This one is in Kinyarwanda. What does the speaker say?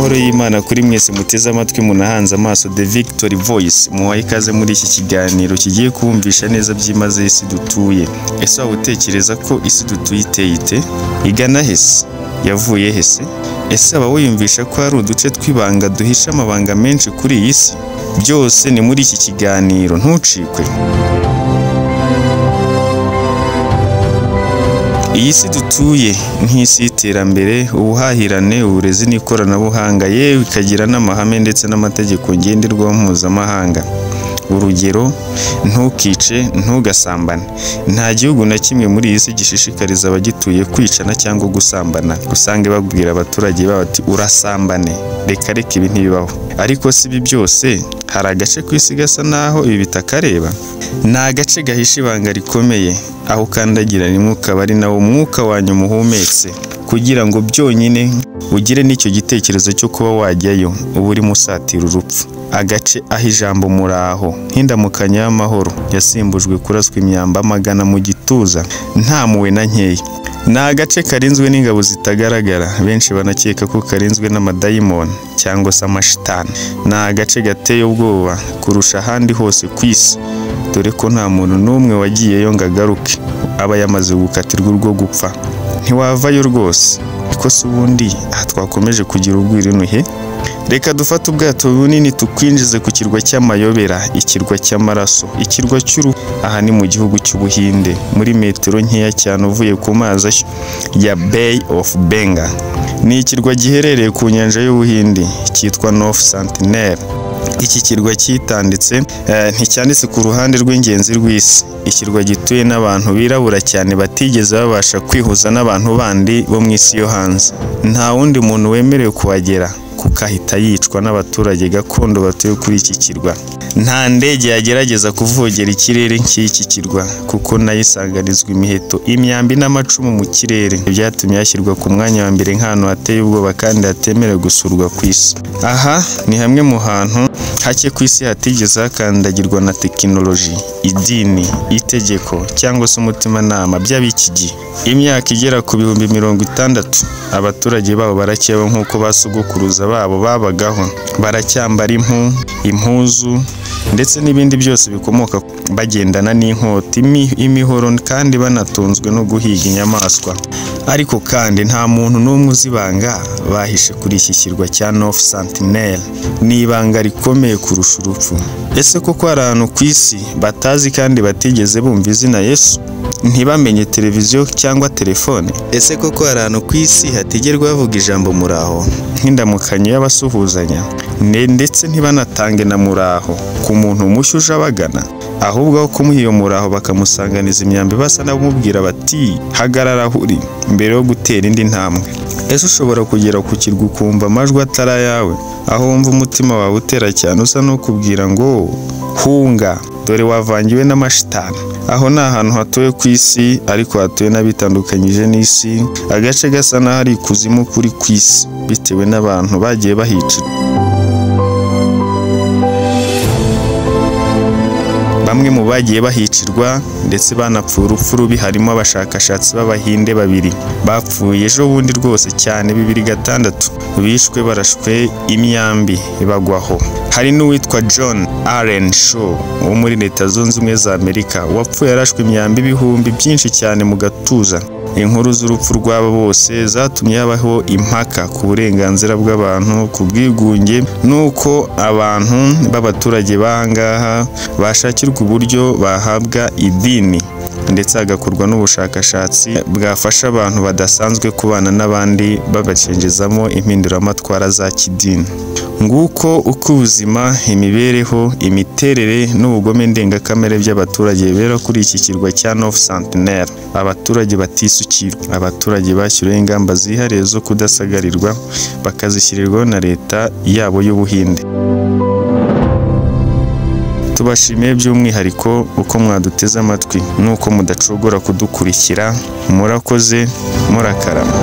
Amahoro y'Imana kuri mwese muteze amatwi munahanze amaso The Victory Voice. Muhaye ikaze muri iki kiganiro kigiye kumvisha neza byimaze isi dutuye. Ese waba utekereza ko isi dutuye iteye ite? Igana hese? Yavuye hese? Ese aba wiyumvisha ko hari uduce tw'ibanga duhisha amabanga menshi kuri iyi si? Byose ni muri iki kiganiro, ntucikwe. Iyi si dutuye nk'isi y'iterambere, ubuhahirane, uburezi n'ikoranabuhanga, yewe ikagira n'amahame ndetse n'amategeko ngenderwaho mpuzamahanga. Urugero, ntukice, ntugasambane. Nta gihugu na kimwe muri iyi si gishishikariza abagituye kwicana cyangwa gusambana. Usange babwira abaturage babo ati urasambane, reka ibi ntibibaho. Ariko si ibi byose, hari agace ku isi gasa naho ibi bitakareba. Ni agace gahisha ibanga rikomeye, aho ukandagira rimwe ukaba ari nawo umwuka wanyu muhumetse, kugira ngo byonyine ugire n'icyo gitekerezo cyo kuba wajyayo uba urimo usatira urupfu. Agace aho ijambo muraho nk'indamukanyo y'amahoro yasimbujwe kuraswa imyamba magana mu gituza nta muwe na nkeya. Ni agace karinzwe n'ingabo zitagaragara, benshi banakeka ko karinzwe n'amadayimoni cyangwa se amashitani. Ni agace gateye ubwoba kurusha ahandi hose ku isi, dore ko nta muntu n'umwe wagiyeyo ngo agaruke aba yamaze gukatirwa urwo gupfa. Ntiwavayo rwose. Ariko se ubundi aha twakomeje kugira ubwirinuhe? Reka dufate ubwato bunini tukwinjize ku kirwa cy'amayobera, ikirwa cy'amaraso, ikirwa cy'uru. Aha ni mu gihugu cy'Ubuhinde, muri metero nkeya cyane uvuye ku mazi ya Bay of Bengal. Ni ikirwa giherereye ku nyanja y'Ubuhinde, cyitwa North Sentinel. Iki kirwa cyitanditse nticyanditse ku ruhande rw'ingenzi rw'isi. Ikirwa gituye n'abantu birabura cyane batigeze babasha kwihuza n'abantu bandi bo mu isi yo hanze. Nta wundi muntu wemerewe kuhagera kuko ahita yicwa n'abaturage gakondo batuye kuri iki kirwa. Nta ndege yagerageza kuvogera ikirere nk'iki kirwa kuko nayo isanganizwa imiheto, imyambi n'amacumu mu kirere. Byatumye hashyirwa ku mwanya wa mbere nk'ahantu hateye ubwoba kandi hatemerewe gusurwa ku isi. Aha ni hamwe mu hantu hake ku isi hatigeze hakandagirwa na tekinoloji, idini, itegeko cyangwa se umutimanama by'ab'iki gihe. Imyaka igera ku 60,000 abaturage babo baracyeba nk'uko basugukuruza babo babagaho. Baracyambara impuzu ndetse n'ibindi byose bikomoka bagendana n'inkota, imihoro kandi banatunzwe no guhiga inyamaswa. Ariko kandi nta muntu n'umwe uzibanga bahishe kuri iki kirwa cya North Sentinel. Ni ibanga rikomeye kurusha urupfu. Ese koko hari ahantu ku isi batazi kandi batigeze bumva izina Yesu? Ntibamenye televiziyo cyangwa telefone? Ese koko hari ahantu ku isi hatigerwa bavuga ijambo muraho nk'indamukanyo y'abasuhuzanya, ndetse ntibanatange na muraho ku muntu mushya uje abagana? Ahubwo aho kumuha iyo muraho bakamusanganiza imyambi basa n'abamubwira bati hagarara aho uri mbere yo gutera indi ntambwe. Ese ushobora kugera ku kirwa ukumva amajwi atari ayawe, aho wumva umutima wawe utera cyane usa n'ukubwira ngo hunga, dore wavangiwe n'amashitani. Aho ni ahantu hatuwe ku isi ariko hatuwe n'abitandukanyije n'isi, agace gasa n'aho ari ikuzimu kuri ku isi bitewe n'abantu bagiye bahicira. Bamwe mu bagiye bahicirwa ndetse banapfuye urupfu rubi harimo abashakashatsi b'Abahinde 2 bapfuye ejo bundi rwose cyane 2006, bishwe barashwe imyambi bagwaho. Hari n'uwitwa John Allen Shaw wo muri Leta Zunze Ubumwe za Amerika wapfuye yarashwe imyambi ibihumbi byinshi cyane mu gatuza. Inkuru z'urupfu rw'abo bose zatumye habaho impaka ku burenganzira bw'abantu, ku bwigunge, nuko abantu b'abaturage bahangaha bashakirwa uburyo bahabwa idini, ndetse hagakorwa n'ubushakashatsi bwafasha abantu badasanzwe kubana n'abandi babacengezamo impinduramatwara za kidini. Nguko uko ubuzima, imibereho, imiterere n'ubugome ndengakamere by'abaturage bibera kuri iki kirwa cya North Sentinel. Abaturage batisukirwa, abaturage bashyiriweho ingamba zihariye zo kudasagarirwa, bakazishyirirwaho na leta yabo y'Ubuhinde. Tubashimiye by'umwihariko uko mwaduteze amatwi nuko mudacogora kudukurikira. Murakoze, murakarama.